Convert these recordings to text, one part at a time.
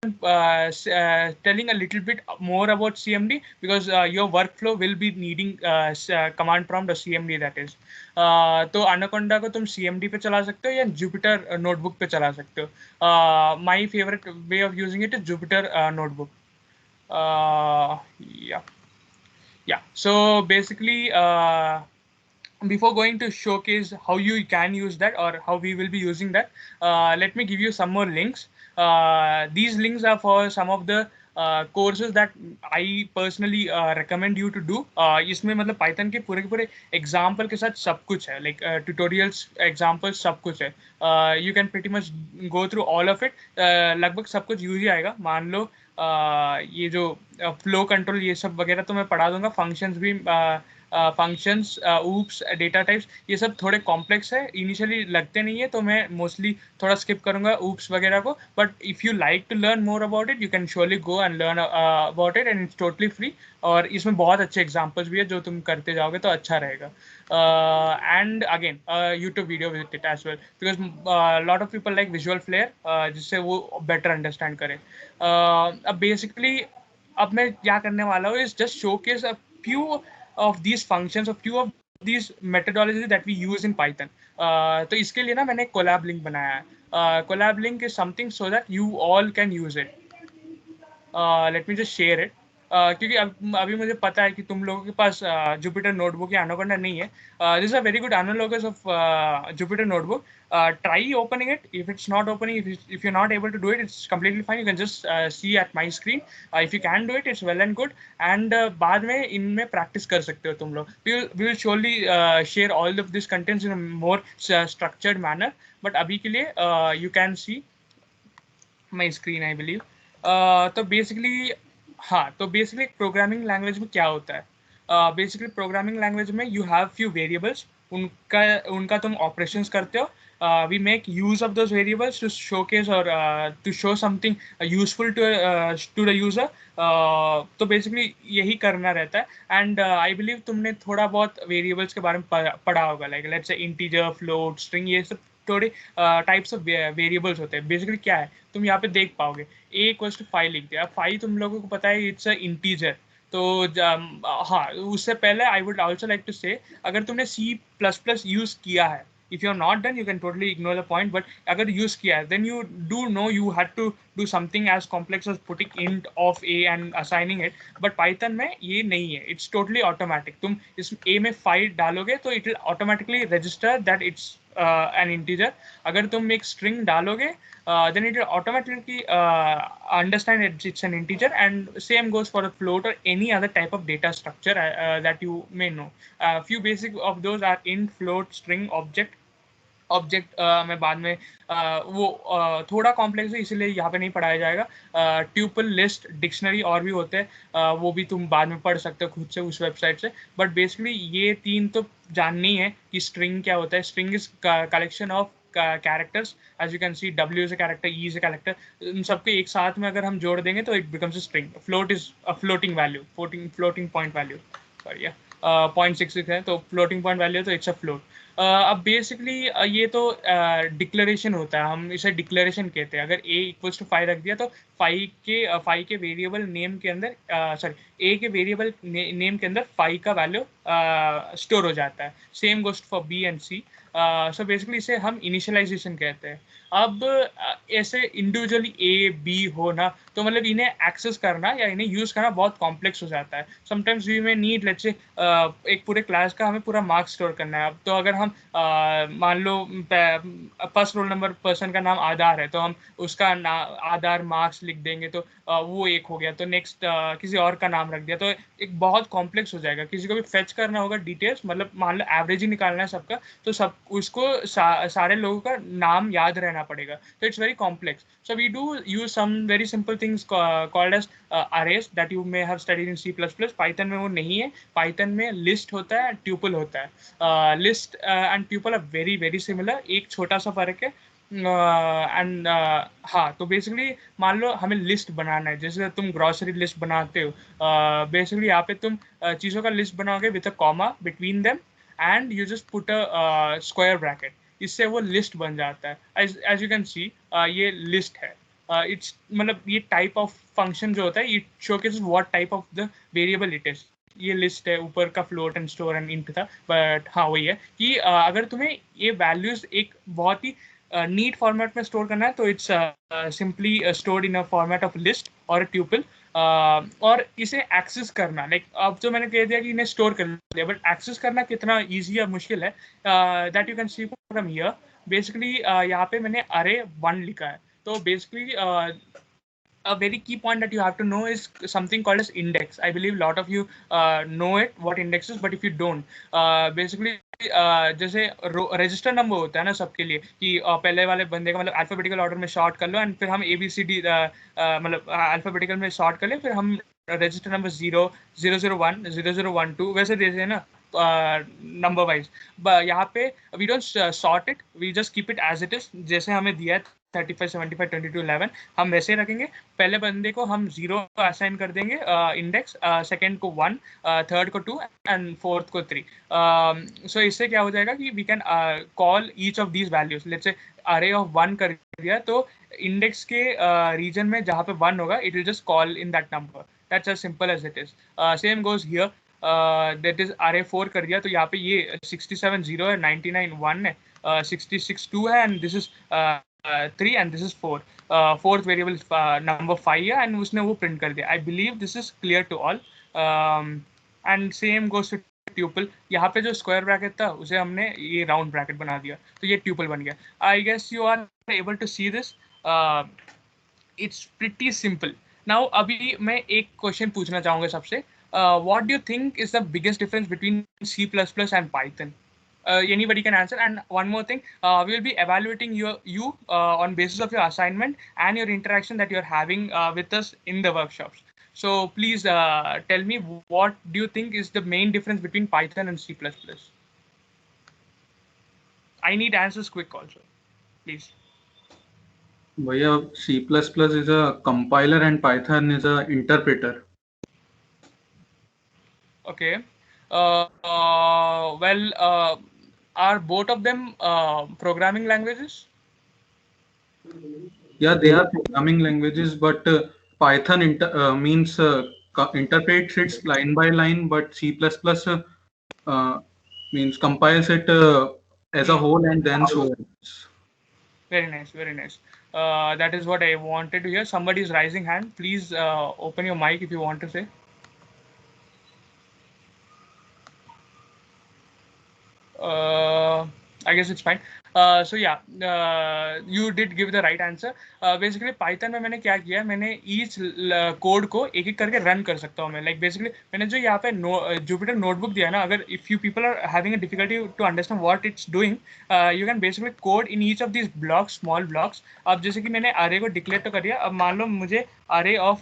telling a little bit more about CMD because your workflow will be needing command prompt or CMD that is. तो Anaconda को तुम CMD पे चला सकते हो या Jupyter notebook पे चला सकते हो. My favorite way of using it is Jupyter notebook. Yeah. Yeah. So basically, before going to showcase how you can use that or how we will be using that, let me give you some more links. These links are for some of the courses that I personally recommend you to do. इसमें मतलब Python के पूरे example के साथ सब कुछ है, like tutorials, examples सब कुछ है. You can pretty much go through all of it. लगभग सब कुछ यूज ही आएगा. मान लो ये जो फ्लो कंट्रोल ये सब वगैरह तो मैं पढ़ा दूंगा. फंक्शंस भी फंक्शंस, ऊप्स, डेटा टाइप्स ये सब थोड़े कॉम्प्लेक्स है, इनिशियली लगते नहीं है, तो मैं मोस्टली थोड़ा स्किप करूंगा ऊप्स वगैरह को. But if you like to learn more about it, you can surely go and learn about it, and it's totally free. और इसमें बहुत अच्छे एग्जाम्पल्स भी है जो तुम करते जाओगे तो अच्छा रहेगा. And again YouTube video visit it as well because lot of people like visual flair जिससे वो बेटर अंडरस्टैंड करें. अब बेसिकली अब मैं क्या करने वाला हूँ is just showcase a few of these functions or few of these methodologies that we use in Python. तो इसके लिए ना मैंने कोलैब लिंक बनाया है. Colab link is something so that you all can use it. Let me just share it. क्योंकि अभी मुझे पता है कि तुम लोगों के पास जुपिटर नोटबुक या एनाकोंडा नहीं है. This are very good analogous of Jupyter notebook. Try opening it. If it's not opening, if you're not able to do it, it's completely fine. You can just see at my screen. If you can do it, it's well and good. And बाद में इनमें practice कर सकते हो तुम लोग. We will surely share all of this contents in a more structured manner. But अभी के लिए you can see my screen, I believe. तो बेसिकली हाँ, तो बेसिकली प्रोग्रामिंग लैंग्वेज में क्या होता है. बेसिकली प्रोग्रामिंग लैंग्वेज में यू हैव फ्यू वेरिएबल्स. उनका उनका तुम ऑपरेशंस करते हो. We make use of those variables to showcase और to show something useful to the user. तो बेसिकली यही करना रहता है. एंड आई बिलीव तुमने थोड़ा बहुत वेरिएबल्स के बारे में पढ़ा होगा, like let's say integer, float, string, ये सब थोड़े टाइप्स ऑफ वेरिएबल्स होते हैं. बेसिकली क्या है तुम यहाँ पे देख पाओगे. ए इक्वल्स टू 5 लिख दिया. 5 तुम लोगों को पता है इट्स अ इंटीजर. तो हाँ, उससे पहले I would also like to say, अगर तुमने सी प्लस प्लस यूज किया है, if you're not done you can totally ignore the point, but अगर use किया है then you do know you had to do something as complex as putting int of a and assigning it. but Python में ये नहीं है, it's totally automatic. तुम इस a में 5 डालोगे तो it will automatically register that it's an integer. अगर तुम एक string डालोगे then it will automatically understand it's an integer, and same goes for a float or any other type of data structure that you may know. Few basic of those are int, float, string, object. Object में बाद में वो थोड़ा complex है इसलिए यहाँ पे नहीं पढ़ाया जाएगा. ट्यूपल, लिस्ट, डिक्शनरी और भी होते हैं, वो भी तुम बाद में पढ़ सकते हो खुद से उस वेबसाइट से. बट बेसिकली ये तीन तो जाननी है कि स्ट्रिंग क्या होता है. String is collection of characters. As you can see, W is a character, E is a character. इन सबके एक साथ में अगर हम जोड़ देंगे तो it becomes a string. Float is a floating value, floating point value, sorry 0.66 है तो फ्लोटिंग पॉइंट वैल्यू, तो इट्स अ फ्लोट. अब बेसिकली ये तो डिक्लेरेशन होता है, हम इसे डिक्लेरेशन कहते हैं. अगर a इक्वल्स टू 5 रख दिया तो 5 के वेरिएबल नेम के अंदर, सॉरी a के वेरिएबल नेम के अंदर 5 का वैल्यू स्टोर हो जाता है. Same ghost for b and c. So basically इसे हम इनिशियलाइजेशन कहते हैं. अब ऐसे इंडिविजुअली ए बी हो ना, तो मतलब इन्हें एक्सेस करना या इन्हें यूज करना बहुत कॉम्प्लेक्स हो जाता है. समटाइम्स वी में नीड, लेट्स से एक पूरे क्लास का हमें पूरा मार्क्स स्टोर करना है. अब तो अगर हम मान लो फर्स्ट रोल नंबर पर्सन का नाम आधार है, तो हम उसका आधार मार्क्स लिख देंगे तो वो एक हो गया. तो नेक्स्ट किसी और का नाम रख दिया तो एक बहुत कॉम्प्लेक्स हो जाएगा. किसी को भी फेच करना होगा डिटेल्स, मतलब मान लो एवरेज ही निकालना है सबका, तो सब उसको सारे लोगों का नाम याद रहना पड़ेगा. तो it's very complex. So we do use some very simple things called as arrays that you may have studied in C++. Python में वो नहीं है. Python में list होता है, tuple होता है. List and tuple are very very similar. एक छोटा सा फर्क है. एंड हाँ, तो बेसिकली मान लो हमें लिस्ट बनाना है, जैसे तुम ग्रॉसरी लिस्ट बनाते हो. बेसिकली यहाँ पे तुम चीज़ों का लिस्ट बनाओगे with a comma between them, and you just put a square bracket. इससे वो लिस्ट बन जाता है. एज यू कैन सी, ये लिस्ट है. इट्स मतलब ये टाइप ऑफ फंक्शन जो होता है it showcases what type of the variable it is. ये लिस्ट है, ऊपर का float and store and int था, बट हाँ वही है कि अगर तुम्हें ये वैल्यूज एक बहुत ही नीट फॉर्मेट में स्टोर करना है तो it's simply stored in a format of list और ट्यूपल. और इसे एक्सेस करना लाइक अब जो मैंने कह दिया कि इन्हें स्टोर कर लिया, बट एक्सेस करना कितना ईजी या मुश्किल है that you can C from here. Basically यहाँ पे मैंने अरे 1 लिखा है. तो basically a very key point that you have to know is something called as index. I believe a lot of you know it, what index is, but if you don't, basically जैसे register number होता है ना सबके लिए कि पहले वाले बंदे का मतलब अल्फाबेटिकल ऑर्डर में शॉर्ट कर लो एंड फिर हम ABCD मतलब अल्फाबेटिकल में शॉर्ट कर ले, फिर हम रजिस्टर नंबर 0, 001, 0012 वैसे देते हैं ना नंबर वाइज. यहाँ पे we don't sort it, we just keep it as it is. जैसे हमें दिया है 35, 75, 22, 11 हम वैसे रखेंगे. पहले बंदे को हम 0 असाइन कर देंगे इंडेक्स, सेकंड को 1, थर्ड को 2 एंड फोर्थ को 3. सो इससे क्या हो जाएगा कि we can call each of these values. Let's say array of 1 कर दिया तो इंडेक्स के रीजन में जहाँ पे 1 होगा it will just call in that number. That's as simple as it is. Same goes here. That is array 4 कर दिया तो यहाँ पे ये 67 0 है, 99 1 है, 66 2 है and this is 3 and this is 4. Fourth variable number 5 है and उसने वो print कर दिया. I believe this is clear to all. And same goes to tuple. यहाँ पे जो square bracket था उसे हमने ये round bracket बना दिया तो ये tuple बन गया. I guess you are able to see this. It's pretty simple. Now अभी मैं एक question पूछना चाहूँगा सबसे. What do you think is the biggest difference between C++ and Python? Anybody can answer. And one more thing, we will be evaluating you on basis of your assignment and your interaction that you're having with us in the workshops. So please tell me, what do you think is the main difference between Python and C++? I need answers quick also, please. Bhaiya, C++ is a compiler and Python is a interpreter. Okay. Well, are both of them programming languages? Yeah, they are programming languages, but Python means interprets it line by line, but C++ means compiles it as a whole and then shows it. Very nice, very nice. That is what I wanted to hear. Somebody is raising hand. Please open your mic if you want to say. I guess it's fine. So yeah, you did give the right answer. Basically Python में मैंने क्या किया, मैंने each code को एक एक करके run कर सकता हूँ मैं. Like basically मैंने जो यहाँ पे Jupyter notebook दिया ना, अगर if you people are having a difficulty to understand what it's doing, you can basically code in each of these blocks, small blocks. अब जैसे कि मैंने array को declare तो कर दिया, अब मान लो मुझे array of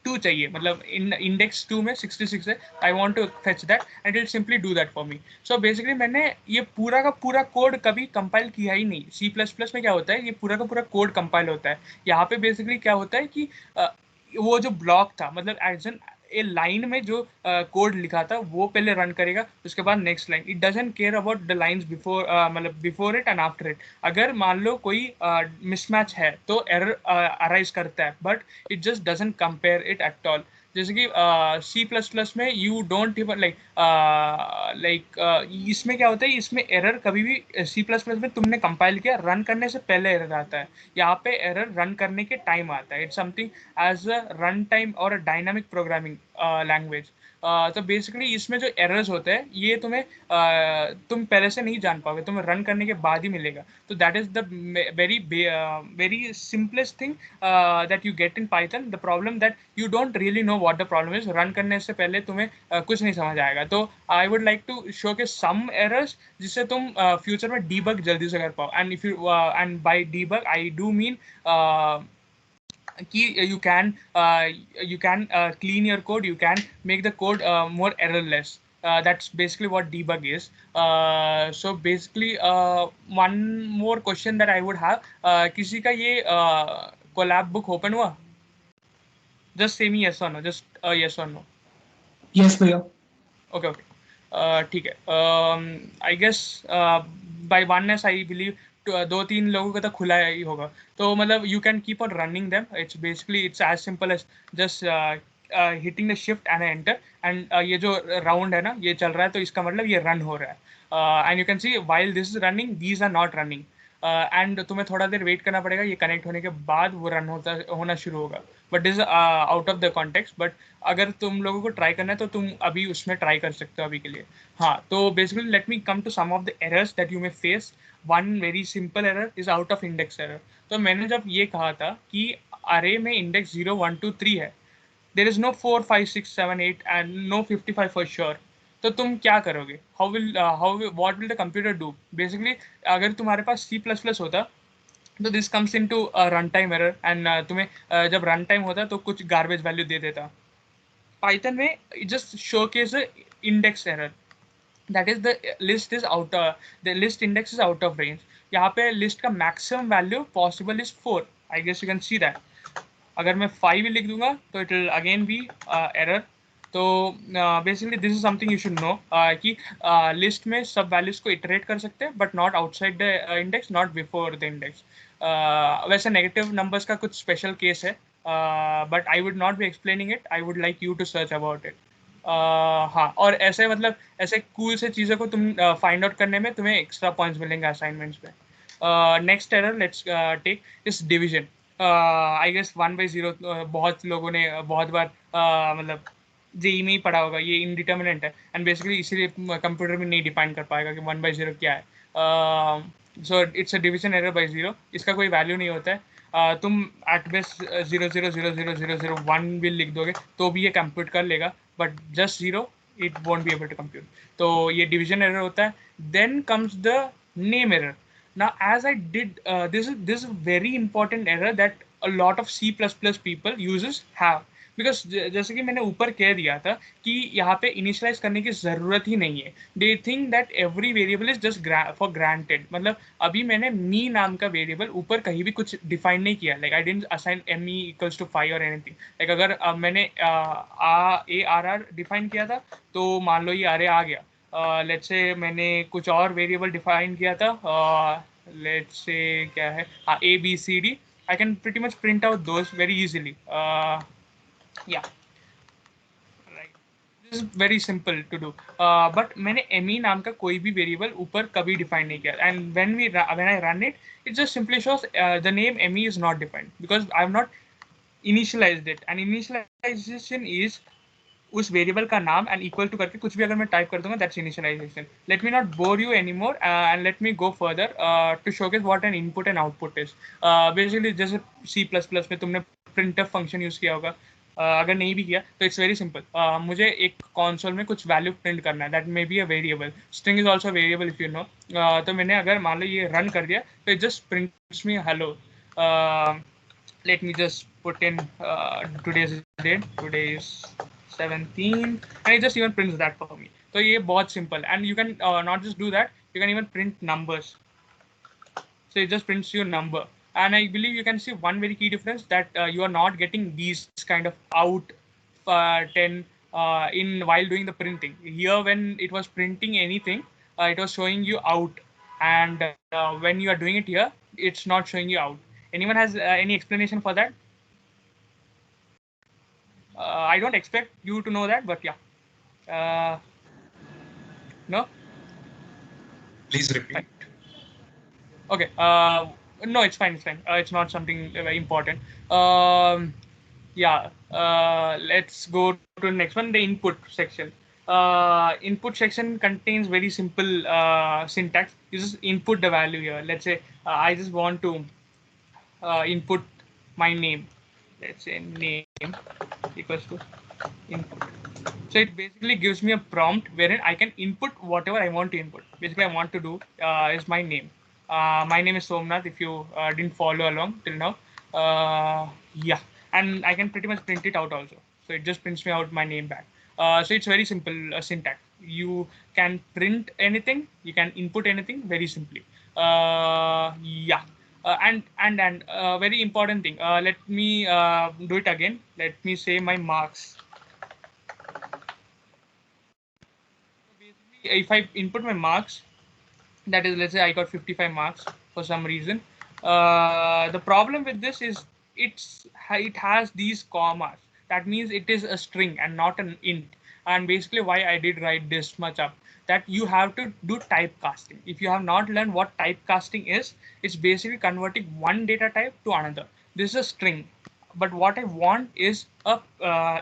2 चाहिए, मतलब इंडेक्स 2 में 66 है. I want to fetch that and it simply do that for me. So basically मैंने ये पूरा का पूरा कोड कभी कंपाइल किया ही नहीं. C++ में क्या होता है, ये पूरा का पूरा कोड कंपाइल होता है. यहाँ पे बेसिकली क्या होता है कि वो जो ब्लॉक था, मतलब एज एन ए लाइन में जो कोड लिखा था वो पहले रन करेगा, उसके बाद next line. It doesn't care about the lines before, मतलब before it and after it. अगर मान लो कोई मिसमैच है तो एरर अराइज करता है, but it just doesn't compare it at all. जैसे कि C++ में यू डोंट इवन लाइक इसमें क्या होता है, इसमें एरर कभी भी C++ में तुमने कंपाइल किया, रन करने से पहले एरर आता है. यहाँ पे एरर रन करने के टाइम आता है. It's something as a run time और अ डायनामिक प्रोग्रामिंग लैंग्वेज. तो बेसिकली इसमें जो एरर्स होते हैं ये तुम्हें तुम पहले से नहीं जान पाओगे, तुम्हें रन करने के बाद ही मिलेगा. तो that is the very simplest thing that you get in Python. The problem that you don't really know what the problem is. Run करने से पहले तुम्हें कुछ नहीं समझ आएगा. तो I would like to show के सम एरर्स जिससे तुम फ्यूचर में डीबग जल्दी से कर पाओ. And if you and by debug I do mean you can clean your code, you can make the code more errorless. That's basically what debug is. So basically one more question that I would have, किसी का ये collab book open हुआ? Just say me yes or no, just yes or no. Yes भैया. Okay. ठीक है. I guess by oneness I believe दो तीन लोगों का तो खुला ही होगा, तो मतलब you can keep on running them. It's basically it's as simple as just hitting the shift and enter, and ये जो राउंड है ना ये चल रहा है, तो इसका मतलब ये रन हो रहा है. And you can see while this is running these are not running, and तुम्हें थोड़ा देर वेट करना पड़ेगा, ये कनेक्ट होने के बाद वो रन होना शुरू होगा. But this out of the context, but अगर तुम लोगों को ट्राई करना है तो तुम अभी उसमें ट्राई कर सकते हो अभी के लिए. हाँ, तो basically let me come to some of the errors that you may face. One very simple error is out of index error. तो मैंने जब ये कहा था कि अरे में इंडेक्स 0 1 2 3 है, there is no 4 5 6 7 8 and no 55 for sure. तो तुम क्या करोगे? How what will the computer do? Basically अगर तुम्हारे पास C++ होता तो this comes in to run time error, and तुम्हें जब रन टाइम होता तो कुछ गार्बेज वैल्यू दे देता. पाइथन में just showcase index error, that is the list is out, the list index is out of range. यहाँ पे list का maximum value possible is 4. I guess you can see that. अगर मैं 5 ही लिख दूंगा तो इट विल अगेन बी एरर. तो basically this is something you should know कि लिस्ट में सब वैल्यूज को इटरेट कर सकते हैं, but not outside the index, not before the index. वैसे नेगेटिव नंबर्स का कुछ स्पेशल केस है, but I would not be explaining it. I would like you to search about it. हाँ, और ऐसे मतलब ऐसे कूल से चीज़ों को तुम फाइंड आउट करने में तुम्हें एक्स्ट्रा पॉइंट्स मिलेंगे असाइनमेंट्स में. नेक्स्ट एरर लेट्स टेक इस डिवीजन. आई गेस 1/0 बहुत लोगों ने बहुत बार मतलब जेई में ही पढ़ा होगा. ये इनडिटर्मिनेंट है, एंड बेसिकली इसीलिए कंप्यूटर में नहीं डिफाइन कर पाएगा कि 1/0 क्या है. So it's a division error by zero. इसका कोई वैल्यू नहीं होता है. तुम एट बेस्ट 0 0 0 0 0 0 0 1 भी लिख दोगे तो भी ये कंप्यूट कर लेगा, but just zero it won't be able to compute. तो ये डिवीजन एरर होता है. Then comes the name error. Now, as I did, this is very important error that a lot of C++ people users have. Because जैसे कि मैंने ऊपर कह दिया था कि यहाँ पे इनिशियलाइज करने की जरूरत ही नहीं है. They think that every variable is just for granted. मतलब अभी मैंने मी नाम का वेरिएबल ऊपर कहीं भी कुछ डिफाइन नहीं किया. Like I didn't assign me equals to 5 और एनीथिंग. लाइक अगर मैंने ARR डिफाइन किया था तो मान लो ये अरे आ गया. लेट्स से मैंने कुछ और वेरिएबल डिफाइन किया था, लेट्स से क्या है, ABCD. I can pretty much print out those very easily. Yeah, right. This is very simple to do. But मैंने me नाम का कोई भी वेरिएबल ऊपर कभी डिफाइन नहीं किया. And when I run it, it just simply shows the name me is not defined because I have not initialized it. And initialization is उस वेरिएबल का नाम एंड इक्वल टू करके कुछ भी अगर मैं टाइप कर दूंगा, that's initialization. Let me not bore you any more and let me go further to showcase what an input and output is. Basically जैसे C++ में तुमने प्रिंटफ फंक्शन यूज किया होगा. अगर नहीं भी किया तो इट्स वेरी सिंपल. मुझे एक कॉन्सोल में कुछ वैल्यू प्रिंट करना है, that may be a variable. String is also variable if you know. तो मैंने अगर मान लो ये रन कर दिया तो it just prints me hello. Let me just put in today's date. Today is 17, and it just even prints that for me. So ये बहुत simple, and you can not just do that, you can even print numbers. So it just prints your number. And I believe you can see one very key difference, that you are not getting these kind of out 10 in while doing the printing. Here when it was printing anything, it was showing you out, and when you are doing it here, it's not showing you out. Anyone has any explanation for that? I don't expect you to know that, but yeah. No? Please repeat. Okay. No, it's fine. It's fine. It's not something very important. Yeah. Let's go to the next one. The input section. Input section contains very simple syntax. You just input the value here. Let's say I just want to input my name. Let's say name equals to input. So it basically gives me a prompt wherein I can input whatever I want to input. Basically, I want to do is my name. My name is Somnath. If you didn't follow along till now, yeah, and I can pretty much print it out also. So it just prints me out my name back. So it's very simple syntax. You can print anything. You can input anything very simply. Yeah. And very important thing. Let me do it again. Let me say my marks. Basically, if I input my marks, that is, let's say I got 55 marks for for some reason. The problem with this is it has these commas. That means it is a string and not an int. And basically, why I did write this much up, that you have to do typecasting. If you have not learned what typecasting is, it's basically converting one data type to another. This is a string, but what I want is a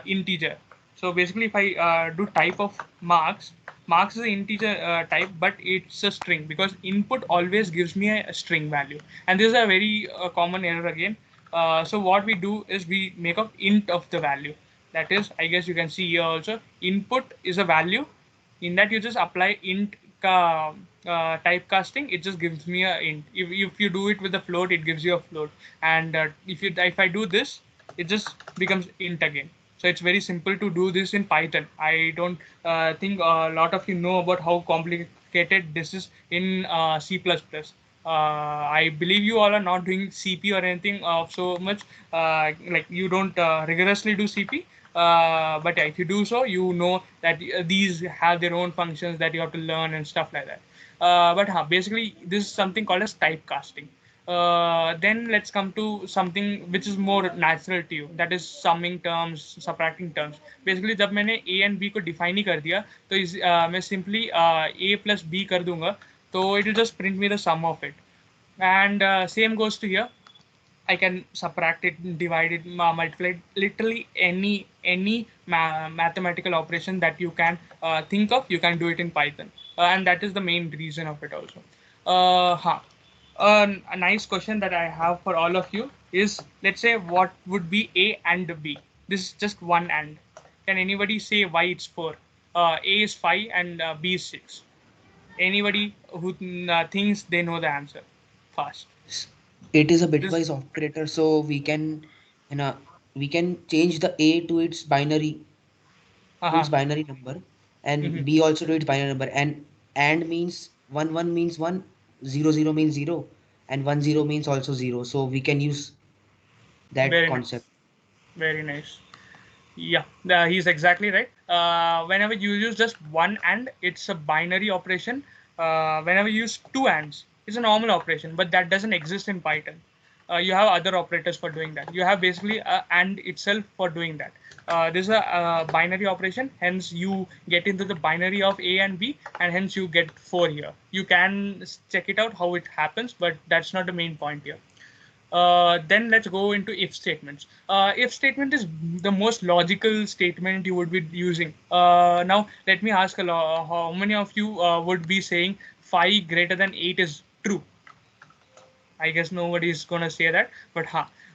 integer. So basically, if I do type of marks, marks is an integer type, but it's a string because input always gives me a string value. And this is a very common error again. So what we do is we make a int of the value. That is, I guess you can see here also, input is a value. In that you just apply int typecasting, it just gives me a int. If you do it with a float, it gives you a float. And if I do this, it just becomes int again. So it's very simple to do this in Python. I don't think a lot of you know about how complicated this is in C++. I believe you all are not doing CP or anything of so much. Like you don't rigorously do CP. But yeah, if you do so, you know that these have their own functions that you have to learn and stuff like that. But basically, this is something called as typecasting. Then let's come to something which is more natural to you, that is summing terms, subtracting terms. Basically, जब मैंने a and b को define ही कर दिया, तो मैं simply a plus b कर दूंगा, तो it will just print me the sum of it. And same goes to here. I can subtract it, divide it, multiply it, literally any mathematical operation that you can think of, you can do it in Python, and that is the main reason of it also. A nice question that I have for all of you is, let's say, what would be A and B? This is just one and. Can anybody say why it's 4? A is 5 and B is 6. Anybody who thinks they know the answer fast? It is a This. bitwise operator, so you know, we can change the a to its binary number, and Mhm. b also to its binary number. And means one means one, zero zero means zero, and 10 means also zero. So we can use that Very nice. concept. Very nice. Yeah, he's exactly right. Whenever you use just one and, it's a binary operation. Whenever you use two ands, it's a normal operation, but that doesn't exist in Python. You have other operators for doing that. You have basically a and itself for doing that. This is a binary operation, hence you get into the binary of A and B, and hence you get 4 here. You can check it out how it happens, but that's not the main point here. Then let's go into if statements. If statement is the most logical statement you would be using. Now, let me ask how many of you would be saying 5 greater than 8 is true? I guess nobody is going to say that, but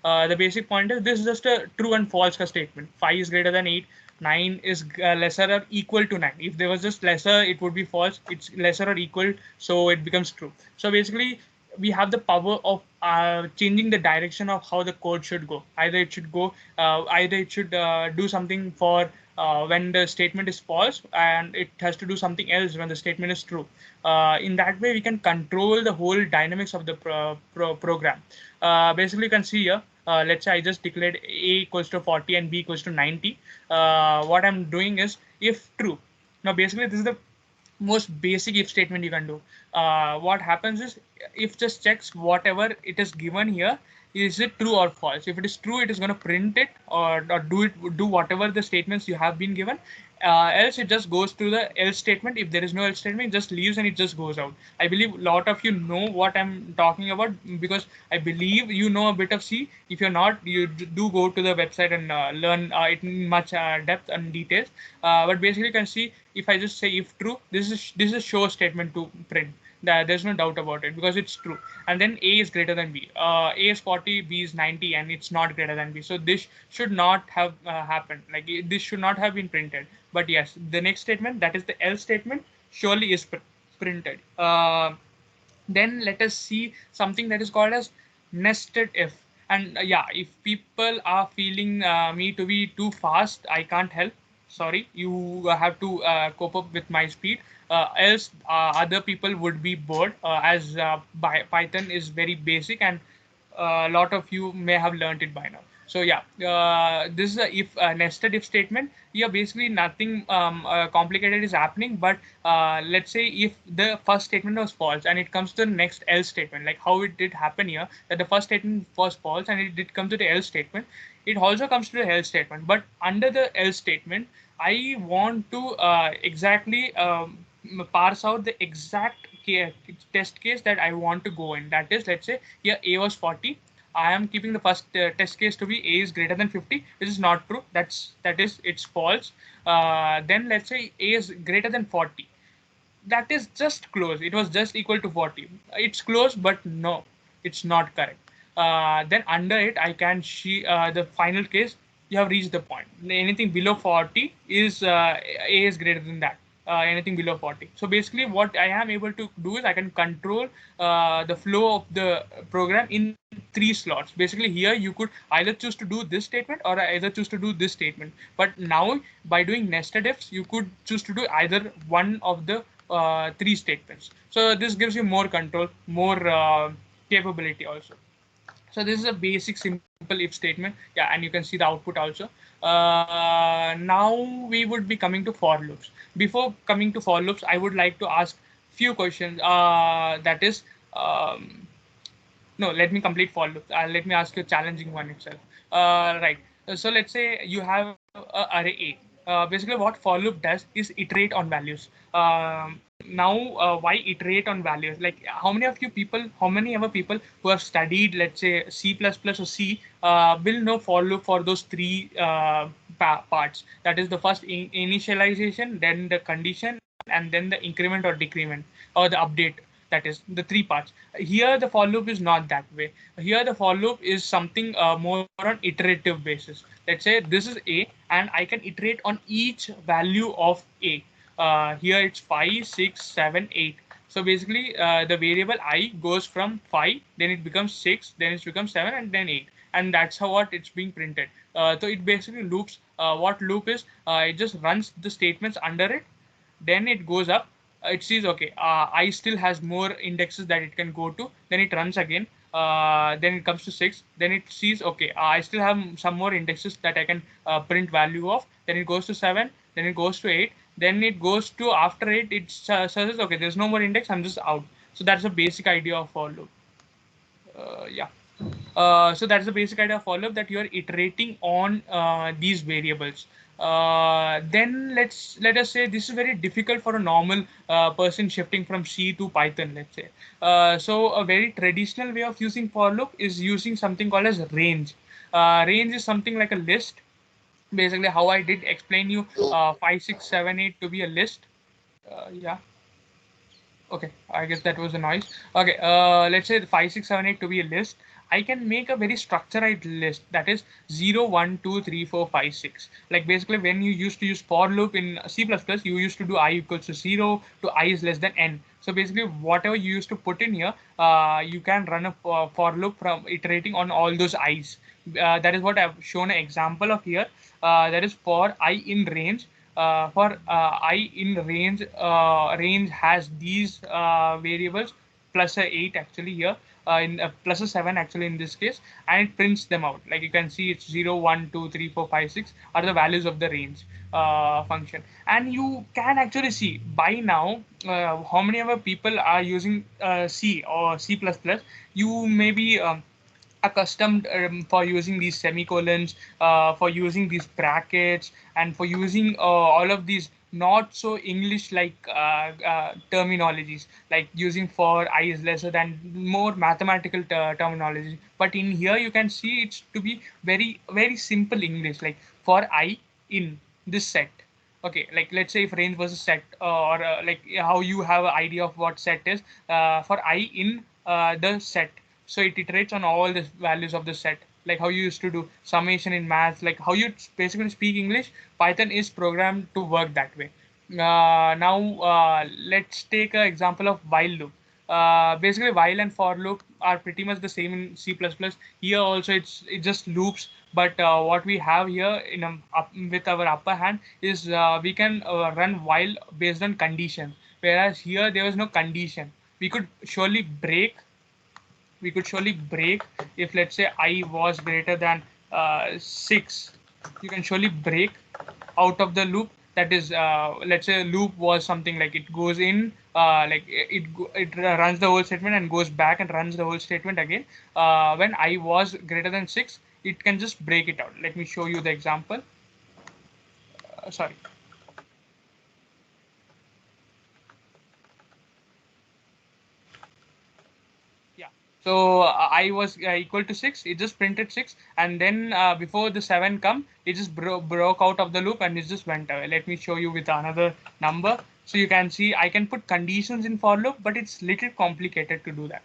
the basic point is this is just a true and false statement. 5 is greater than 8. 9 is lesser or equal to 9. If there was just lesser, it would be false. It's lesser or equal, so it becomes true. So basically, we have the power of changing the direction of how the code should go. Either it should do something for when the statement is false, and it has to do something else when the statement is true. In that way, we can control the whole dynamics of the program. Basically, you can see here, let's say I just declared a equals to 40 and b equals to 90. What I'm doing is, if true. Now, basically, this is the most basic if statement you can do. What happens is, if just checks whatever it is given here, is it true or false. If it is true, it is going to print it, or do whatever the statements you have been given. Else it just goes to the else statement. If there is no else statement, it just leaves and it just goes out. I believe a lot of you know what I'm talking about, because I believe you know a bit of C. If you're not, you do go to the website and learn it in much depth and details. But basically, you can see, if I just say if true, this is show statement to print. There's no doubt about it because it's true. And then A is greater than B. A is 40, B is 90, and it's not greater than B. So this should not have happened. Like, this should not have been printed. But yes, the next statement, that is the else statement, surely is printed. Then let us see something that is called as nested if. And yeah, if people are feeling me to be too fast, I can't help. Sorry, you have to cope up with my speed. Else other people would be bored, as Python is very basic, and a lot of you may have learned it by now. So yeah, this is a if nested if statement. Here basically nothing complicated is happening, but let's say if the first statement was false and it comes to the next else statement, like how it did happen here, that the first statement was false and it did come to the else statement, it also comes to the else statement. But under the else statement, I want to exactly parse out the exact test case that I want to go in. That is, let's say here A was 40. I am keeping the first test case to be A is greater than 50, which is not true. It's false. Then let's say A is greater than 40. That is just close. It was just equal to 40. It's close, but no, it's not correct. Then under it, I can see the final case. You have reached the point. Anything below 40 is A is greater than that. Anything below 40. So basically, what I am able to do is I can control the flow of the program in three slots. Basically, here you could either choose to do this statement or either choose to do this statement. But now, by doing nested ifs, you could choose to do either one of the three statements. So this gives you more control, more capability also. So this is a basic simple if statement. Yeah, and you can see the output also. Now we would be coming to for loops. Before coming to for loops, I would like to ask few questions. That is, no, let me complete for loop. Let me ask you a challenging one itself. Right. So let's say you have array A. Basically, what for loop does is iterate on values. Now, why iterate on values? Like, how many ever people who have studied, let's say, C++ or C, will know for loop for those three parts. That is the first initialization, then the condition, and then the increment or decrement or the update. That is the three parts. Here the for loop is not that way. Here the for loop is something more on iterative basis. Let's say this is A and I can iterate on each value of A. Here it's 5, 6, 7, 8. So basically the variable I goes from 5, then it becomes 6, then it becomes 7, and then 8. And that's how what it's being printed. So it basically loops. What loop is, it just runs the statements under it, then it goes up. It sees, okay, I still has more indexes that it can go to, then it runs again. Then it comes to 6, then it sees, okay, I still have some more indexes that I can print value of, then it goes to 7, then it goes to 8, then it goes to, after 8 it says, okay, there's no more index, I'm just out. So that's the basic idea of for loop. Yeah. So that's the basic idea of for loop, that you are iterating on these variables. Then let us say this is very difficult for a normal person shifting from C to Python, let's say. So a very traditional way of using for loop is using something called as range. Range is something like a list. Basically, how I did explain you 5, 6, 7, 8 to be a list. Yeah. Okay, I guess that was a noise. Okay, let's say 5, 6, 7, 8 to be a list. I can make a very structured list, that is 0, 1, 2, 3, 4, 5, 6. Like basically when you used to use for loop in C++, you used to do I equals to 0 to I is less than n. So basically whatever you used to put in here, you can run a for loop from iterating on all those i's. That is what I've shown an example of here. That is for I in range. For I in range has these variables plus a 8 actually here, in plus a 7 actually in this case, and it prints them out. Like you can see, it's 0, 1, 2, 3, 4, 5, 6 are the values of the range function. And you can actually see by now how many other people are using C or C++. You may be accustomed for using these semicolons, for using these brackets, and for using all of these not so English like terminologies, like using for I is lesser than, more mathematical terminology. But in here you can see it's to be very very simple English, like for I in this set. Okay, like let's say if range was a set, or like how you have an idea of what set is, for I in the set. So it iterates on all the values of the set, like how you used to do summation in math, like how you basically speak English. Python is programmed to work that way. Now let's take an example of while loop. Basically while and for loop are pretty much the same in C++. Here also it just loops, but what we have here with our upper hand is we can run while based on condition, whereas here there was no condition. We could surely break if let's say I was greater than 6, you can surely break out of the loop. That is, let's say loop was something like it goes in, like it runs the whole statement and goes back and runs the whole statement again. When I was greater than 6, it can just break it out. Let me show you the example. Sorry. Yeah. So I was equal to 6. It just printed 6, and then before the 7 come, it just broke out of the loop and it just went away. Let me show you with another number. So you can see I can put conditions in for loop, but it's little complicated to do that.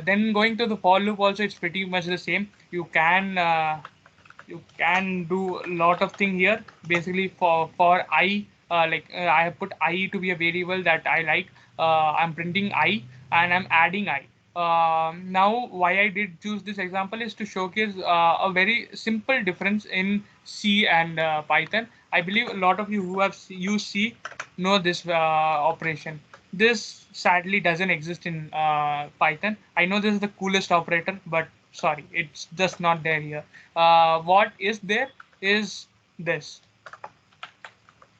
Then going to the for loop also, it's pretty much the same. You can do a lot of thing here. Basically for I, I have put I to be a variable that I like. I'm printing I and I'm adding I. Now why I did choose this example is to showcase a very simple difference in C and Python. I believe a lot of you who have used C know this operation. This sadly doesn't exist in Python. I know this is the coolest operator, but sorry, it's just not there here. What is there is this.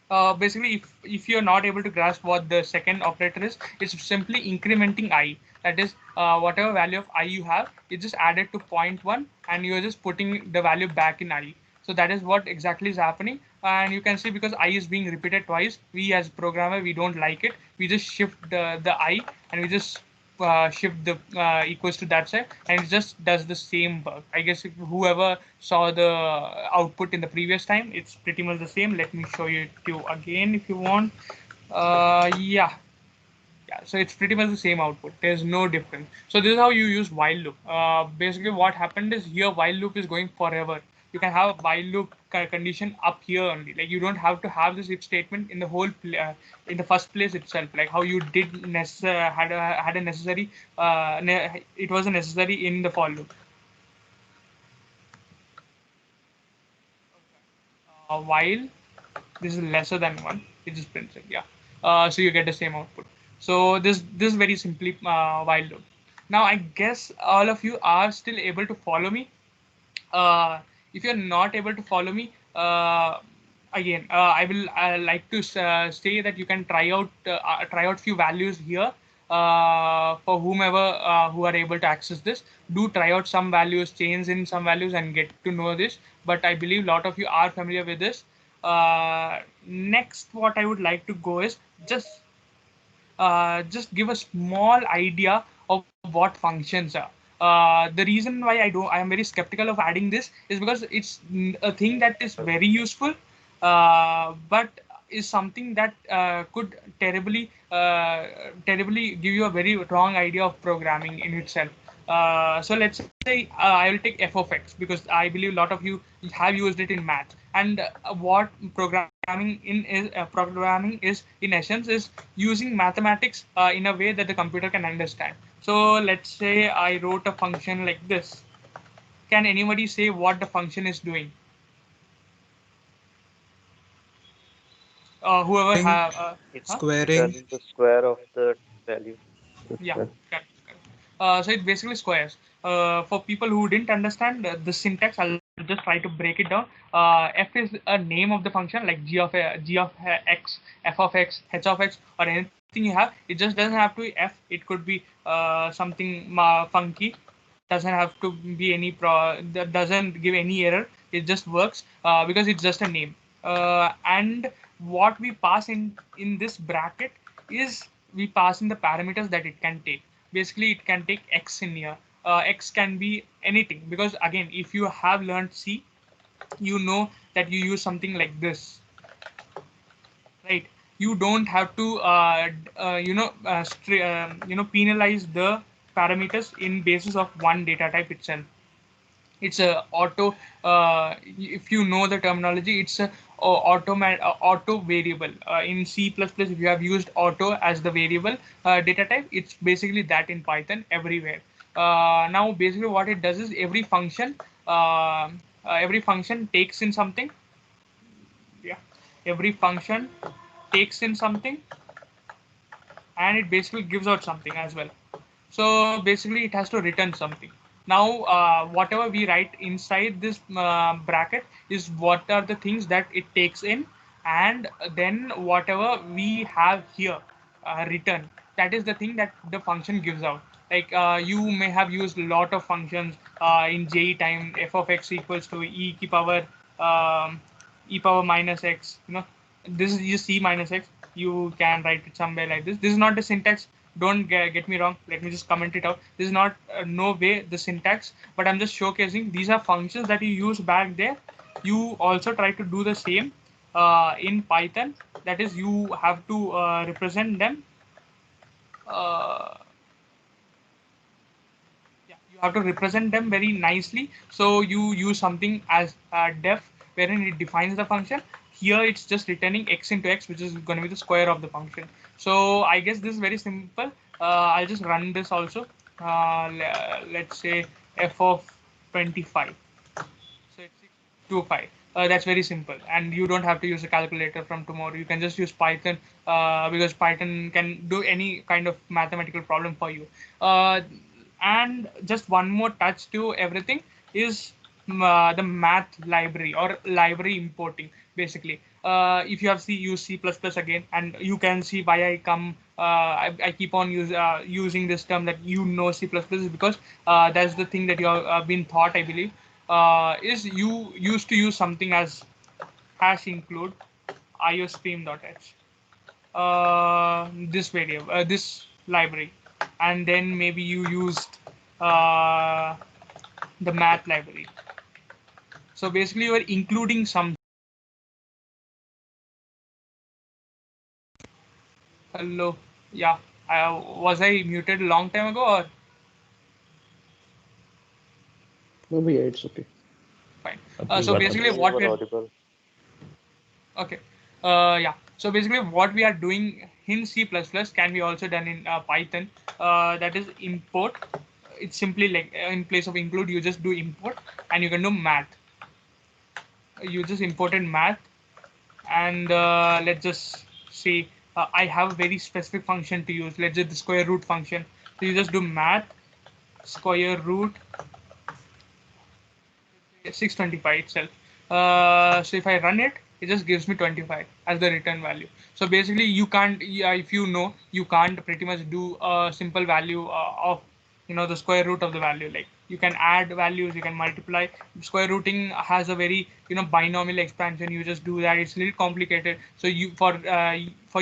Basically, if you're not able to grasp what the second operator is, it's simply incrementing I. That is, whatever value of I you have, it's just added to 0.1 and you're just putting the value back in I. So that is what exactly is happening. And you can see because I is being repeated twice, we as programmer, we don't like it. We just shift the I and we just shift the equals to that side, and it just does the same work. I guess if whoever saw the output in the previous time, it's pretty much the same. Let me show you to again if you want. Yeah, so it's pretty much the same output. There's no difference. So this is how you use while loop. Basically what happened is here while loop is going forever. You can have a while loop condition up here only. Like you don't have to have this if statement in the whole in the first place itself. Like how you did had a necessary it was a necessary in the for loop. While this is lesser than 1, it just prints it. Yeah. So you get the same output. So this is very simply while loop. Now I guess all of you are still able to follow me. If you're not able to follow me, again, I will like to say that you can try out few values here. For whomever who are able to access this, do try out some values, change in some values, and get to know this. But I believe a lot of you are familiar with this. Next, what I would like to go is just give a small idea of what functions are. The reason why I am very skeptical of adding this is because it's a thing that is very useful, but is something that could terribly give you a very wrong idea of programming in itself. So let's say I will take f of x because I believe a lot of you have used it in math. And what programming is in essence is using mathematics in a way that the computer can understand. So let's say I wrote a function like this. Can anybody say what the function is doing? Whoever Think have It's huh? squaring. returning the square of the value. Yeah, correct, correct. So it basically squares. For people who didn't understand the syntax, I'll just try to break it down. F is a name of the function, like g of x, f of x, h of x, or anything you have. It just doesn't have to be f. It could be something funky. Doesn't have to be that doesn't give any error. It just works because it's just a name. And what we pass in this bracket is we pass in the parameters that it can take. Basically, it can take x in here. X can be anything because again, if you have learned C, you know that you use something like this, right? You don't have to penalize the parameters in basis of one data type itself. It's a auto if you know the terminology, it's a auto variable. In C++, if you have used auto as the variable data type, it's basically that in Python everywhere. Now basically what it does is every function takes in something. Yeah, every function takes in something and it basically gives out something as well. So basically it has to return something. Now, whatever we write inside this bracket is what are the things that it takes in, and then whatever we have here written, that is the thing that the function gives out. Like you may have used a lot of functions in JE time. F of x equals to um, e power minus x. This is just c minus x. You can write it somewhere like this. This is not the syntax. Don't get me wrong. Let me just comment it out. This is not no way the syntax, but I'm just showcasing these are functions that you use back there. You also try to do the same in Python. That is, you have to represent them. Uh, yeah, you have to represent them very nicely. So you use something as def, wherein it defines the function. Here it's just returning x into x, which is going to be the square of the function. So I guess this is very simple. I'll just run this also. Let's say f of 25. So it's 625. That's very simple, and you don't have to use a calculator from tomorrow. You can just use Python because Python can do any kind of mathematical problem for you. And just one more touch to everything is the math library or library importing. Basically, if you have used C++ again, and you can see why I come. I keep on using this term that C++ is because that's the thing that you have been taught, I believe, is you used to use something as hash include iostream.h, this variable, this library, and then maybe you used uh, the math library. So basically, you are including some. Hello, yeah. Was I muted a long time ago, or No, yeah, it's okay. fine? Okay, So you are basically, You audible. what were we're audible. okay. Yeah. So basically, what we are doing in C++ can be also done in Python. That is import. It's simply like in place of include, you just do import, and you can do math. You just imported math, and let's just say I have a very specific function to use. Let's say the square root function. So you just do math square root 625 itself. So if I run it, it just gives me 25 as the return value. So basically, you can't, yeah, if you know, you can't pretty much do a simple value of the square root of the value. Like you can add values, you can multiply. Square rooting has a very binomial expansion. You just do that. It's a little complicated. So for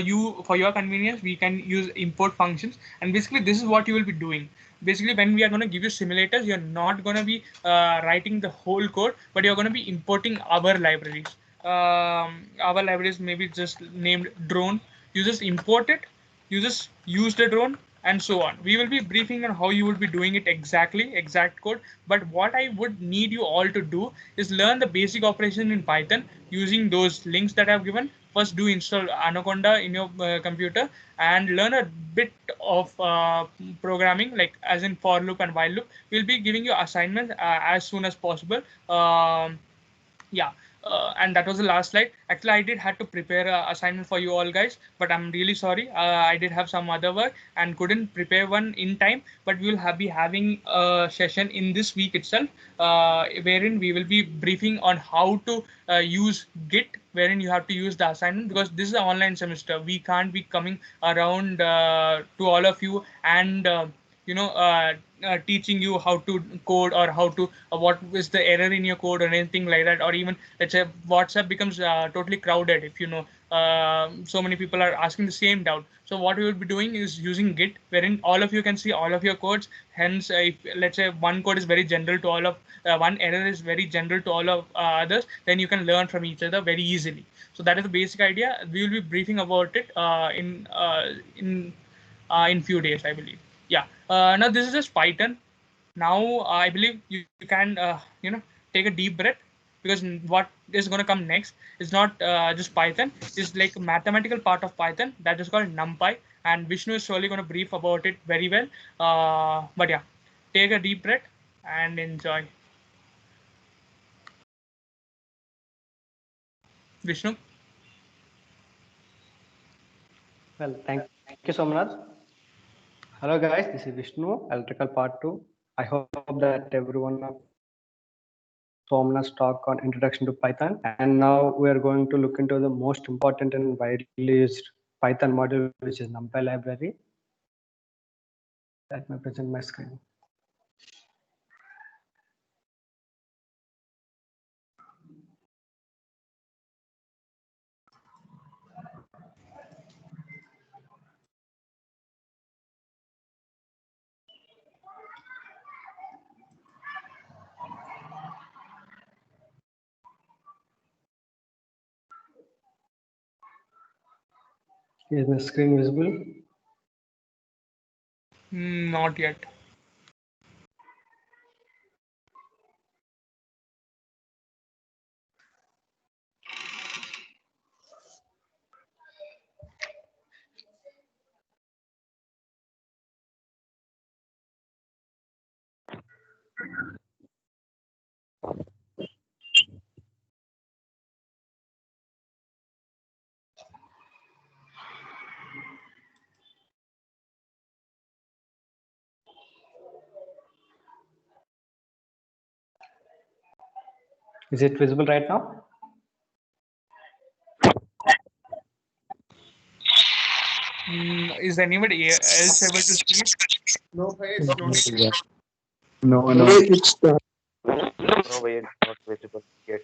your convenience, we can use import functions, and basically this is what you will be doing. Basically, when we are going to give you simulators, you're not going to be writing the whole code, but you're going to be importing our libraries. Our libraries maybe just named drone. You just import it, you just use the drone, and so on. We will be briefing on how you would be doing it exactly, exact code. But what I would need you all to do is learn the basic operation in Python using those links that I've given. First, do install Anaconda in your computer and learn a bit of programming, like as in for loop and while loop. We'll be giving you assignments as soon as possible. Yeah. And that was the last slide. Actually, I did had to prepare a assignment for you all guys, but I'm really sorry. I did have some other work and couldn't prepare one in time. But we will be having a session in this week itself, wherein we will be briefing on how to use Git, wherein you have to use the assignment, because this is an online semester. We can't be coming around to all of you and teaching you how to code, or how to what is the error in your code or anything like that. Or even, let's say, WhatsApp becomes totally crowded, if so many people are asking the same doubt. So what we will be doing is using Git, wherein all of you can see all of your codes. Hence, if let's say one code is very general to all of one error is very general to all of others, then you can learn from each other very easily. So that is the basic idea. We will be briefing about it in few days, I believe. Yeah. Now this is just Python. Now I believe you can take a deep breath, because what is going to come next is not just Python. It's like a mathematical part of Python that is called NumPy, and Vishnu is surely going to brief about it very well. But yeah, take a deep breath and enjoy. Vishnu. Well, thank you, Somnath. Hello, guys. This is Vishnu, Electrical Part 2. I hope that everyone of Somna's talk on introduction to Python. And now we are going to look into the most important and widely used Python module, which is NumPy library. Let me present my screen. Is my screen visible? Not yet. Is it visible right now? Is anybody else able to see it? No, No, it's No way, it's not visible yet.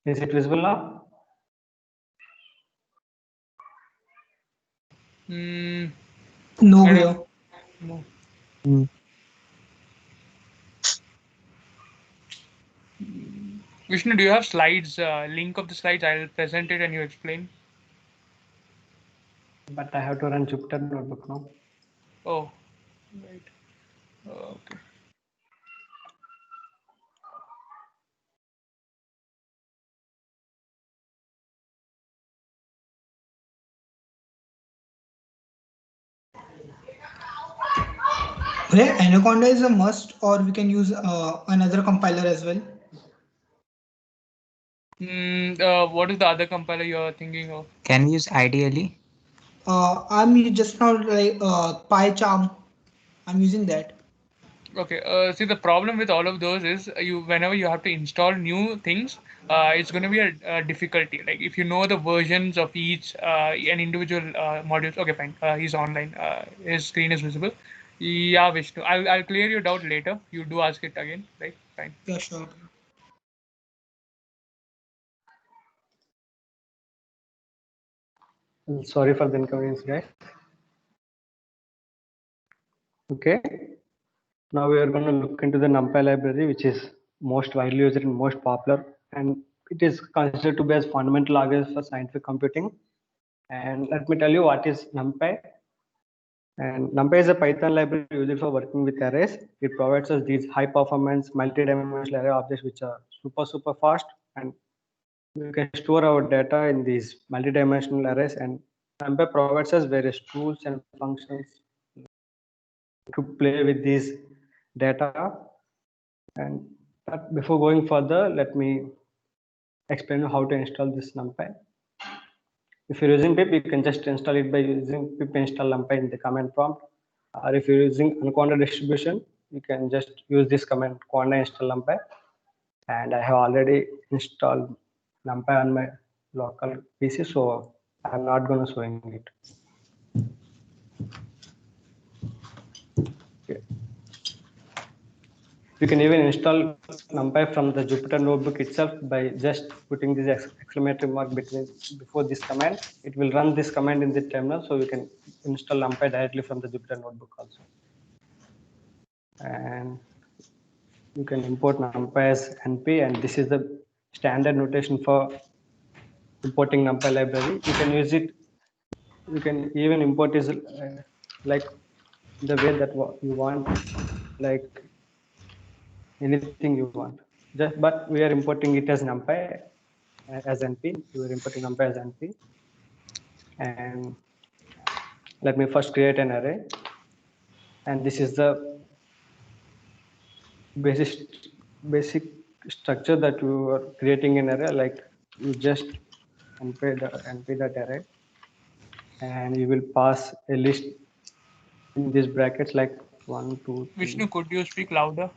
Is it visible now? No, I here. don't know. Vishnu, do you have slides? Link of the slides. I'll present it and you explain. But I have to run Jupyter Notebook now. Oh, right. Okay. Okay, Anaconda is a must, or we can use another compiler as well. What is the other compiler you're thinking of? Can we use ideally? I'm just now like PyCharm. I'm using that. Okay. See, the problem with all of those is whenever you have to install new things, it's going to be a difficulty. Like if you know the versions of each an individual modules. Okay, fine. He's online. His screen is visible. Yeah, Vishnu. I'll clear your doubt later. You do ask it again, right? Fine. Yeah, sure. Sorry for the inconvenience, guys. Okay. Now we are going to look into the NumPy library, which is most widely used and most popular, and it is considered to be as fundamental language for scientific computing. And let me tell you what is NumPy. And NumPy is a Python library used for working with arrays. It provides us these high performance multi-dimensional array objects which are super fast, and we can store our data in these multi-dimensional arrays. And NumPy provides us various tools and functions to play with these data. And before going further, let me explain how to install this NumPy. If you're using pip, you can just install it by using pip install NumPy in the command prompt. Or if you're using Anaconda distribution, you can just use this command conda install NumPy. And I have already installed NumPy on my local PC, so I'm not going to showing it. Okay. You can even install NumPy from the Jupyter Notebook itself by just putting this exclamatory mark before this command. It will run this command in the terminal, so you can install NumPy directly from the Jupyter Notebook also. And you can import NumPy as NP, and this is the standard notation for importing NumPy library. You can use it you can even import is like the way that you want, like anything you want. Just but we are importing it as numpy as np. We are importing numpy as np, and let me first create an array, and this is the basic structure that you are creating an array. Like you just np.array, and you will pass a list in these brackets like 1 2 3. Vishnu, could you speak louder?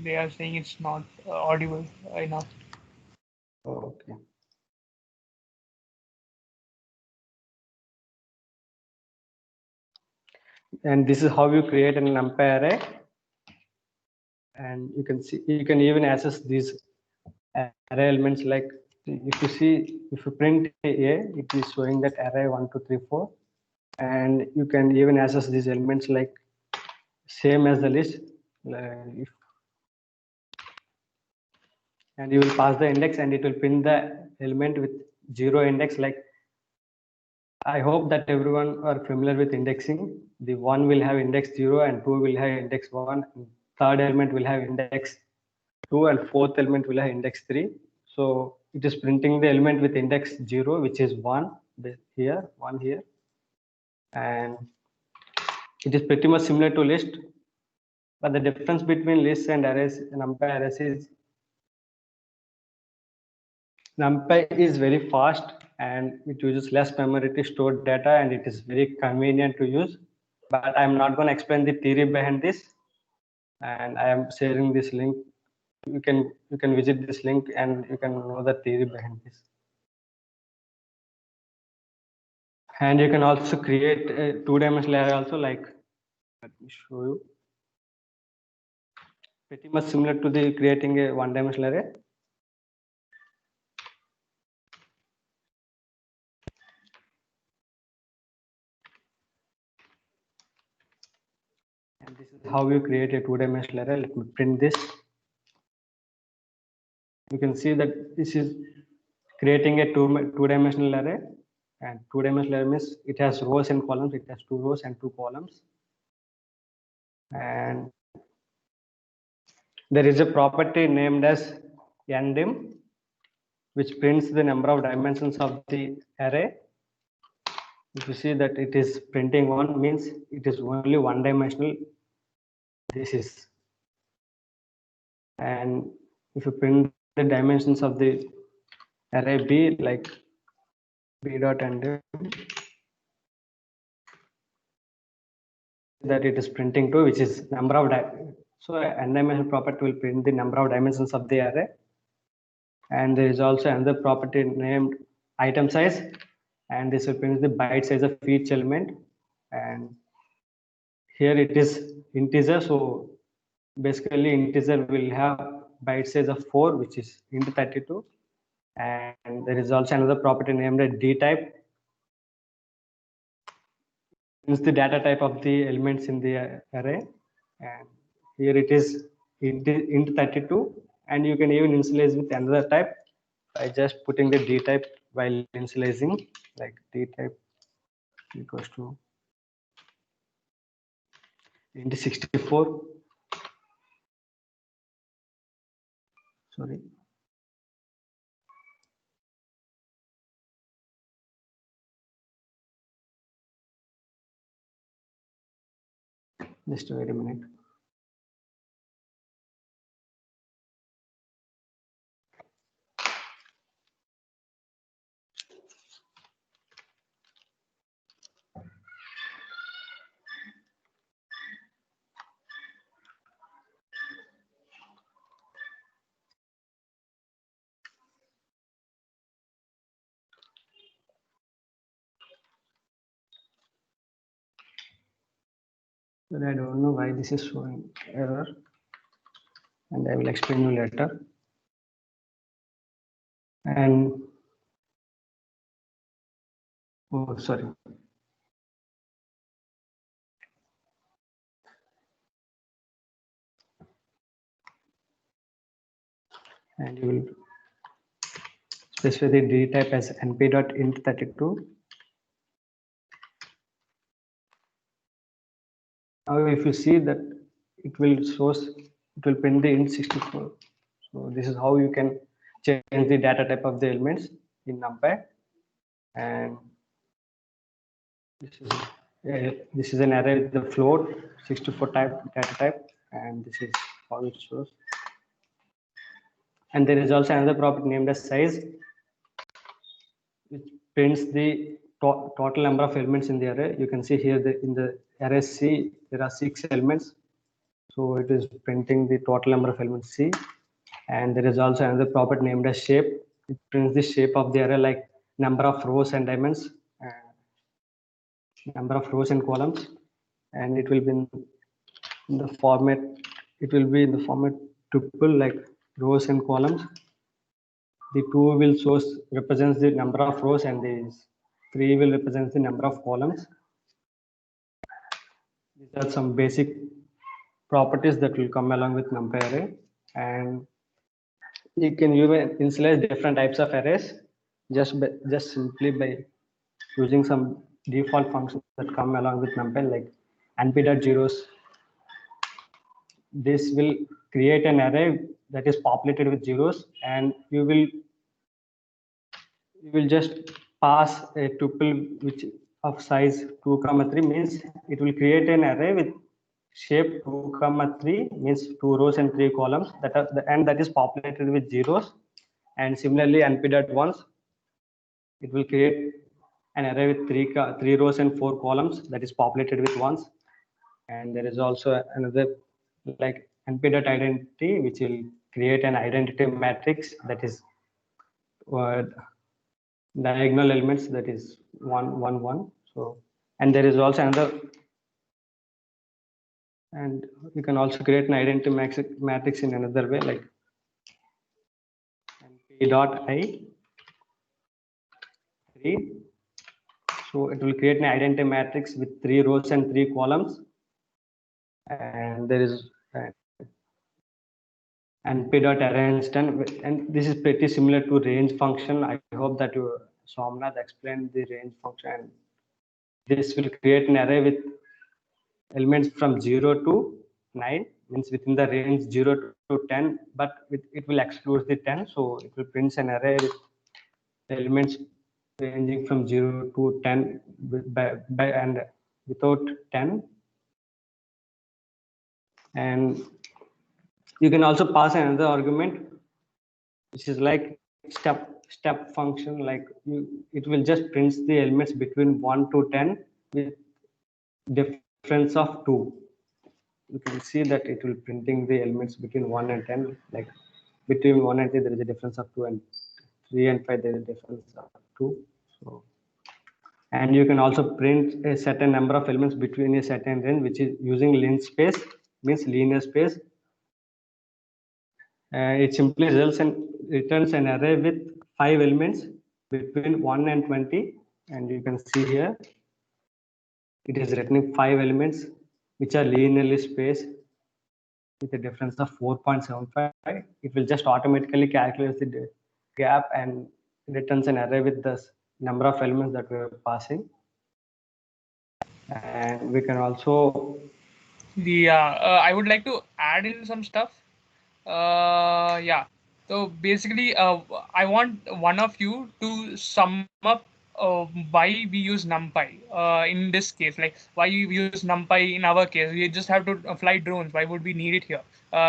They are saying it's not audible enough. Okay. And this is how you create an numpy array. And you can see, you can even access these array elements. Like if you print a, it is showing that array 1 2 3 4, and you can even access these elements like same as the list. And you will pass the index, and it will print the element with 0 index. Like I hope that everyone are familiar with indexing. The 1 will have index 0, and 2 will have index 1, and third element will have index 2, and fourth element will have index 3. So it is printing the element with index 0, which is 1 here, 1 here. And it is pretty much similar to list, but the difference between lists and arrays, numpy arrays, is numpy is very fast and it uses less memory to store data, and it is very convenient to use. But I'm not going to explain the theory behind this, and I am sharing this link. You can visit this link and you can know the theory behind this. And you can also create a two-dimensional array also. Like, let me show you. Pretty much similar to the creating a one-dimensional array. And this is how you create a two-dimensional array. Let me print this. You can see that this is creating a two-dimensional array, and two-dimensional array means it has rows and columns. It has 2 rows and 2 columns. And there is a property named as ndim, which prints the number of dimensions of the array. If you see that it is printing 1, means it is only one-dimensional. This is. And if you print the dimensions of the array b, like b dot ndim, that it is printing 2, which is number of so n-dimensional property will print the number of dimensions of the array. And there is also another property named item size, and this will print the byte size of each element. And here it is integer, so basically integer will have byte size of 4, which is int 32. And there is also another property named dtype. It's the data type of the elements in the array, and here it is int 32, and you can even initialize with another type by just putting the dtype while initializing, like dtype equals to int 64. Sorry. Just wait a minute. But I don't know why this is showing error, and I will explain you later. And oh, sorry. And you will specify the dtype as np.int32, Now, if you see that it will print the int64. So this is how you can change the data type of the elements in NumPy. And this is an array with the float 64 type data type, and this is how it shows. And there is also another property named as size, which prints the total number of elements in the array. You can see here in the array C, there are 6 elements. So it is printing the total number of elements C. And there is also another property named as shape. It prints the shape of the array, like number of rows and dimensions, number of rows and columns. And it will be in the format, tuple, like rows and columns. The 2 will represents the number of rows, and the 3 will represent the number of columns. These are some basic properties that will come along with NumPy array. And you can even initialize different types of arrays just simply by using some default functions that come along with NumPy, like np.zeros. This will create an array that is populated with zeros, and you will just pass a tuple which of size 2, 3, means it will create an array with shape 2, 3, means 2 rows and 3 columns that is populated with zeros. And similarly, np.ones, it will create an array with 3 rows and 4 columns that is populated with ones. And there is also another, like np.identity, which will create an identity matrix that is diagonal elements, that is 1, 1, 1. So, and there is also another, and you can also create an identity matrix in another way, like np.i 3. So it will create an identity matrix with 3 rows and 3 columns. And there is np.array, and this is pretty similar to range function. I hope that Somnath explained the range function. This will create an array with elements from 0 to 9, means within the range 0 to 10, but it will exclude the 10. So it will print an array with elements ranging from 0 to 10 and without 10. And you can also pass another argument, which is like step function, like it will just print the elements between 1 to 10 with difference of 2. You can see that it will printing the elements between 1 and 10, like between 1 and 3 there is a difference of 2, and 3 and 5 there is a difference of 2. So, and you can also print a certain number of elements between a certain range, which is using linspace, means linear space. It simply returns an array with 5 elements between 1 and 20, and you can see here it is returning 5 elements which are linearly spaced with a difference of 4.75. It will just automatically calculate the gap and returns an array with the number of elements that we are passing. And we can also I would like to add in some stuff. Yeah. So basically, I want one of you to sum up why we use NumPy in this case. Like why we use NumPy in our case. We just have to fly drones. Why would we need it here?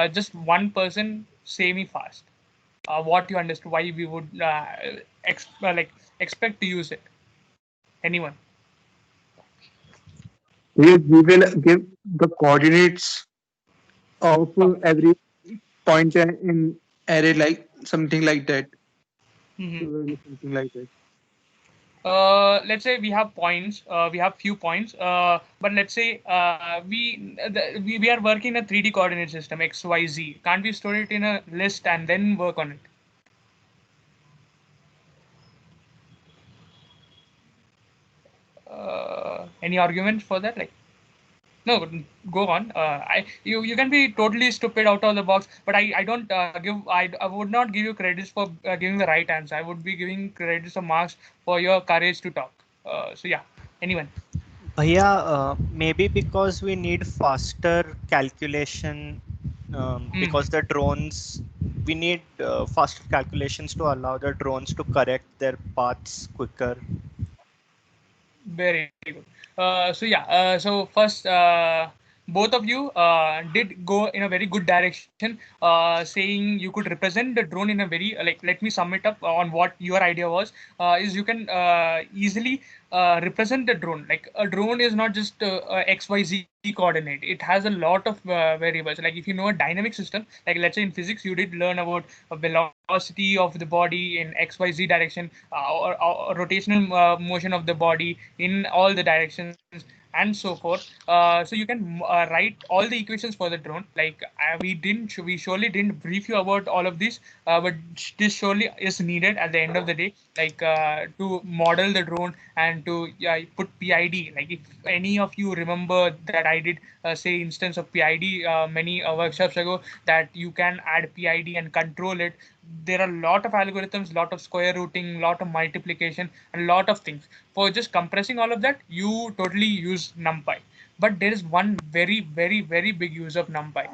Just one person, say me fast. What you understood? Why we would expect to use it? Anyone? We will give the coordinates of every point in array, like something like that. Something like that. Let's say we have points, we have few points, but let's say we are working in a 3D coordinate system, X, Y, Z. Can't we store it in a list and then work on it? Any arguments for that? Like, no, go on. You can be totally stupid out of the box, but I don't I would not give you credits for giving the right answer. I would be giving credits or marks for your courage to talk. So yeah, anyone. Yeah, maybe because we need faster calculation, because the drones, we need faster calculations to allow the drones to correct their paths quicker. Very good. So first, both of you did go in a very good direction, saying you could represent the drone in a very like. Let me sum it up on what your idea was. Is you can easily represent the drone. Like a drone is not just XYZ coordinate. It has a lot of variables. Like if you know a dynamic system, like let's say in physics, you did learn about velocity of the body in XYZ direction, or rotational motion of the body in all the directions, and so forth. So you can write all the equations for the drone. Like we surely didn't brief you about all of this, but this surely is needed at the end of the day, like to model the drone and to put PID. Like if any of you remember that I did say instance of PID many workshops ago, that you can add PID and control it. There are a lot of algorithms, lot of square rooting, lot of multiplication, and a lot of things. For just compressing all of that, you totally use NumPy. But there is one very, very, very big use of NumPy.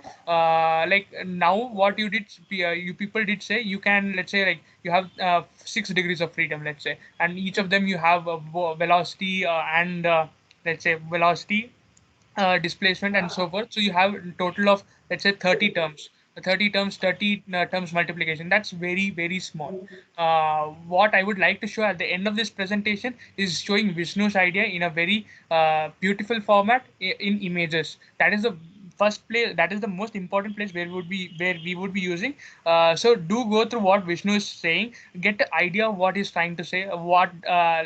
Like now, what you did, you people did say you can, let's say, like you have 6 degrees of freedom, let's say, and each of them you have a velocity and let's say velocity, displacement, and so forth. So you have a total of, let's say, 30 terms. 30 terms, 30 terms multiplication. That's very, very small. What I would like to show at the end of this presentation is showing Vishnu's idea in a very beautiful format in images. That is the first place, that is the most important place where we would be using. So do go through what Vishnu is saying, get the idea of what he's trying to say, what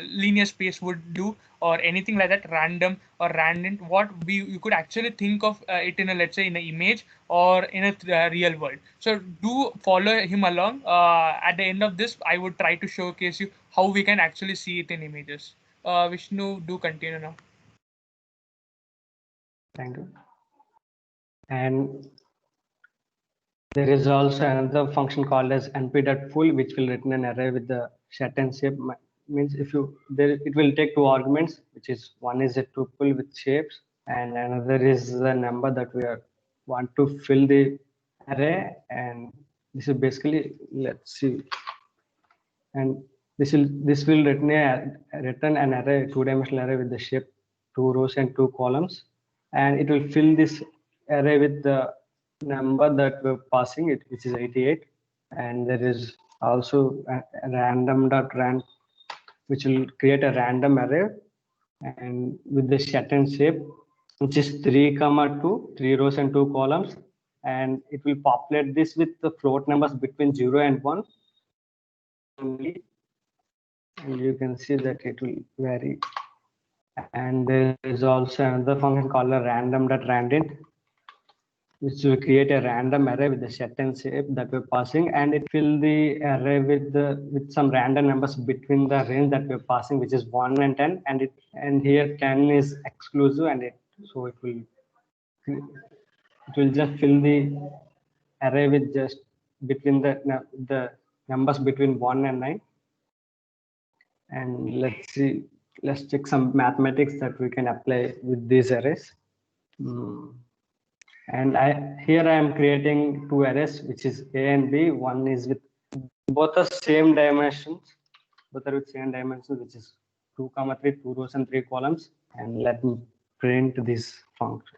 linear space would do, or anything like that, random or random, what you could actually think of it in a, let's say, in an image or in a real world. So do follow him along. At the end of this, I would try to showcase you how we can actually see it in images. Vishnu, do continue now. Thank you. And there is also another function called as np.full, which will return an array with the Shetland shape. Means if you there, it will take two arguments, which is one is a tuple with shapes, and another is the number that we want to fill the array. And this is basically, let's see, and this will return an array, two-dimensional array with the shape 2 rows and 2 columns, and it will fill this array with the number that we're passing it, which is 88. And there is also a random.rand, which will create a random array and with the Shetland shape, which is 3, 3 rows and 2 columns, and it will populate this with the float numbers between 0 and 1. And you can see that it will vary. And there is also another function called a random.randint, which will create a random array with the Shetland shape that we're passing, and it fill the array with some random numbers between the range that we're passing, which is 1 and 10, and here 10 is exclusive, and it will just fill the array with just between the numbers between 1 and 9. And let's check some mathematics that we can apply with these arrays. And here I am creating two arrays, which is A and B. One is with both the same dimensions, which is 2, 3, 2 rows and 3 columns. And let me print this function,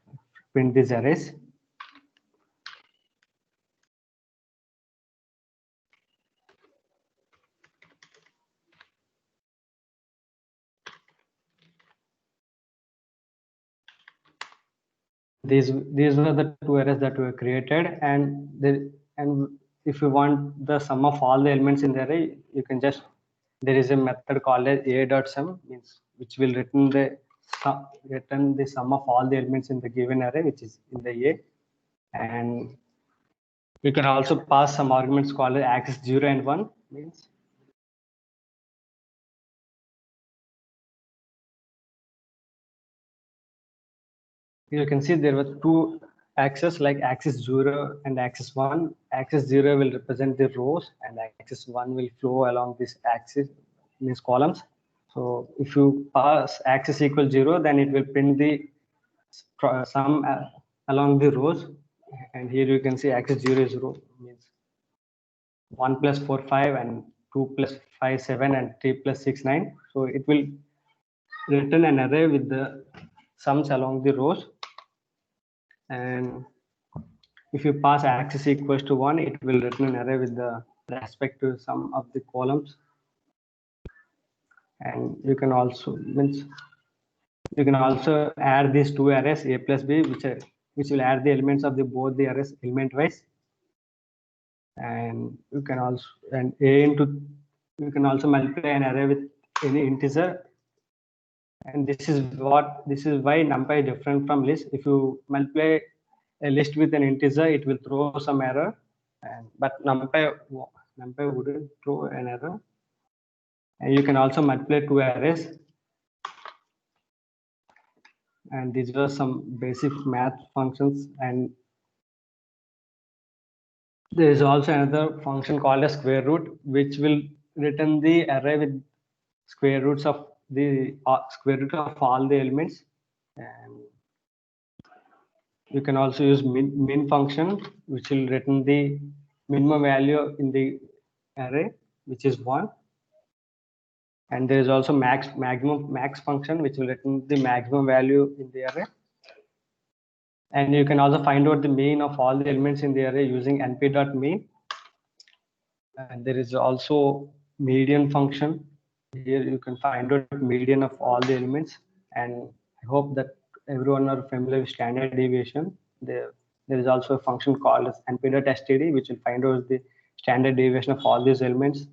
print these arrays. These were the two arrays that were created, and if you want the sum of all the elements in the array, you can just, there is a method called as a.sum, means which will return the sum of all the elements in the given array, which is in the A. And you can also pass some arguments called as axis 0 and 1, means you can see there were two axes, like axis 0 and axis 1. Axis 0 will represent the rows, and axis 1 will flow along this axis, means columns. So if you pass axis equals 0, then it will print the sum along the rows. And here you can see axis 0 is 0 means 1 plus 4 5 and 2 plus 5 7 and 3 plus 6 9. So it will return an array with the sums along the rows. And if you pass axis equals to 1, it will return an array with the respective sum of the columns. And you can also add these two arrays a plus b, which will add the elements of the both the arrays element wise. And you can also you can also multiply an array with any integer. And this is why NumPy is different from list. If you multiply a list with an integer, it will throw some error, but NumPy wouldn't throw an error. And you can also multiply two arrays. And these are some basic math functions. And there is also another function called a square root, which will return the array with square roots of the square root of all the elements. And you can also use min function, which will return the minimum value in the array, which is 1. And there is also max function, which will return the maximum value in the array. And you can also find out the mean of all the elements in the array using np.mean. And there is also median function. Here you can find out median of all the elements. And I hope that everyone are familiar with standard deviation. There is also a function called as np.std, which will find out the standard deviation of all these elements.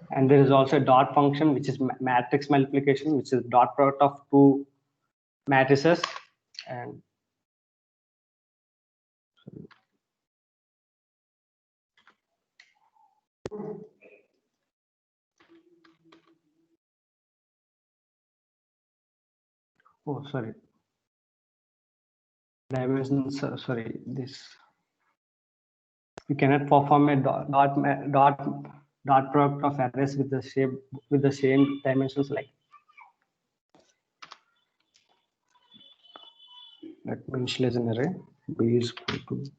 And there is also a dot function, which is matrix multiplication, which is dot product of two matrices. And oh, sorry, dimensions. Sorry, this you cannot perform a dot product of arrays with the same dimensions. Like, let me initialize an array. B is equal to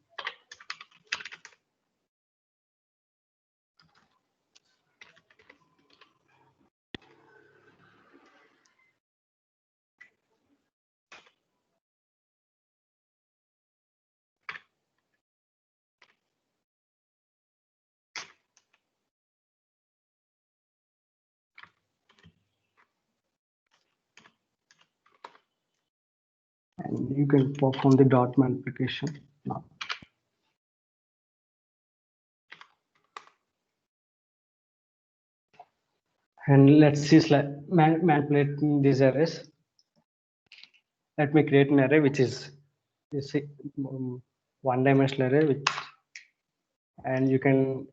and you can perform the dot multiplication now. And let's see manipulating these arrays. Let me create an array which is one-dimensional array, and you can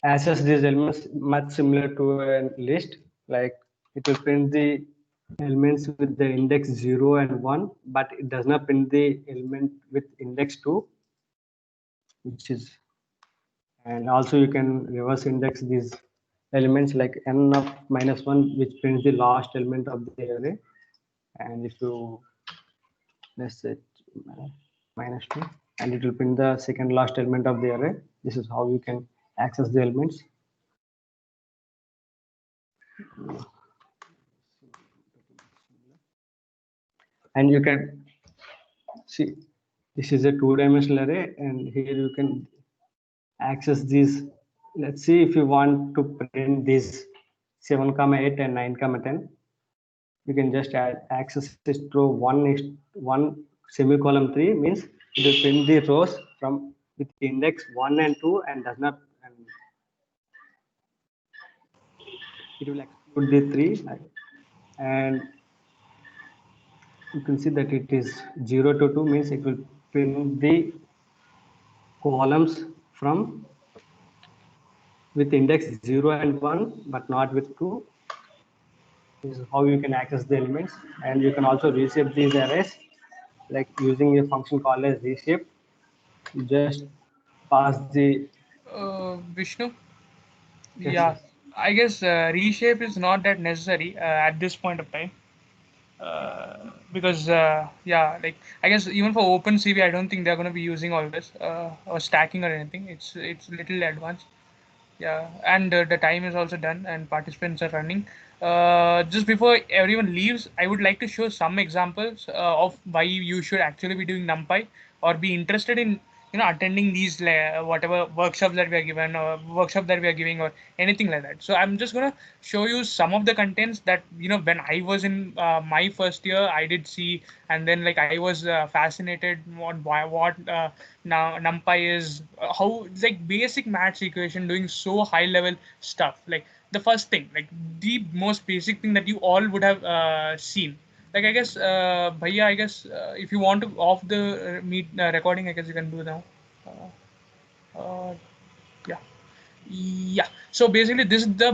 access these elements much similar to a list. Like, it will print the elements with the index 0 and 1, but it does not print the element with index 2, which is, and also you can reverse index these elements like n of -1, which prints the last element of the array. And if you, let's say -2, and it will print the second last element of the array. This is how you can access the elements. And you can see this is a two-dimensional array, and here you can access these. Let's see if you want to print these 7, 8 and 9, 10. You can just access this through 1 semicolon 3, means it will print the rows from with index 1 and 2 and does not, and it will exclude the 3. And you can see that it is 0 to 2, means it will print the columns from with index 0 and 1, but not with 2. This is how you can access the elements. And you can also reshape these arrays, like using a function called as reshape. You just pass the Vishnu. Yes. Yeah, I guess reshape is not that necessary at this point of time. Because yeah, like I guess even for OpenCV, I don't think they're going to be using all this or stacking or anything. It's little advanced. Yeah, and the time is also done and participants are running. Just before everyone leaves, I would like to show some examples of why you should actually be doing NumPy or be interested in attending these whatever workshops that we are given or workshop that we are giving or anything like that. So I'm just gonna show you some of the contents that when I was in my first year I did see, and then like I was fascinated on what now NumPy is, how like basic maths equation doing so high level stuff. Like the first thing, like the most basic thing that you all would have seen. Like I guess, Bhaiya, I guess if you want to off the meet recording, I guess you can do now. Uh, yeah, yeah. So basically, this is the